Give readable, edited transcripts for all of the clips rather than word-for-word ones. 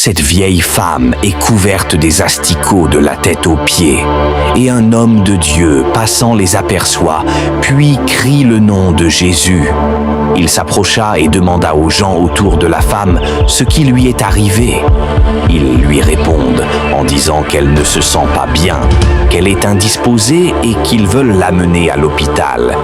Cette vieille femme est couverte des asticots de la tête aux pieds, et un homme de Dieu passant les aperçoit, puis crie le nom de Jésus. Il s'approcha et demanda aux gens autour de la femme ce qui lui est arrivé. Ils lui répondent en disant qu'elle ne se sent pas bien, qu'elle est indisposée et qu'ils veulent l'amener à l'hôpital.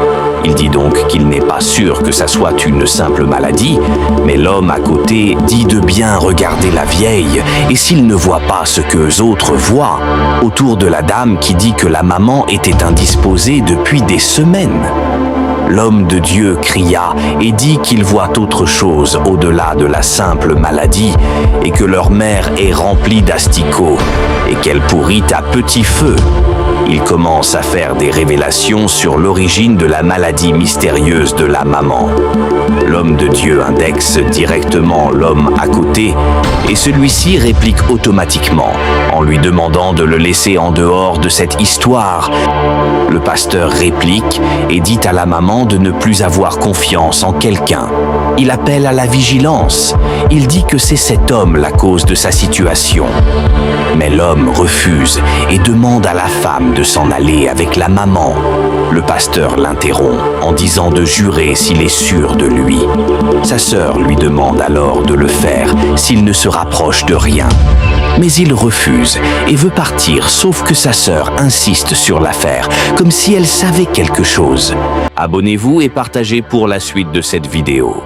Il dit donc qu'il n'est pas sûr que ça soit une simple maladie, mais l'homme à côté dit de bien regarder la vieille, et s'il ne voit pas ce qu'eux autres voient, autour de la dame qui dit que la maman était indisposée depuis des semaines. L'homme de Dieu cria et dit qu'il voit autre chose au-delà de la simple maladie et que leur mère est remplie d'asticots et qu'elle pourrit à petit feu. Il commence à faire des révélations sur l'origine de la maladie mystérieuse de la maman. L'homme de Dieu indexe directement l'homme à côté et celui-ci réplique automatiquement en lui demandant de le laisser en dehors de cette histoire. Le pasteur réplique et dit à la maman de ne plus avoir confiance en quelqu'un. Il appelle à la vigilance. Il dit que c'est cet homme la cause de sa situation. Mais l'homme refuse et demande à la femme de s'en aller avec la maman. Le pasteur l'interrompt en disant de jurer s'il est sûr de lui. Sa sœur lui demande alors de le faire s'il ne se rapproche de rien. Mais il refuse et veut partir, sauf que sa sœur insiste sur l'affaire, comme si elle savait quelque chose. Abonnez-vous et partagez pour la suite de cette vidéo.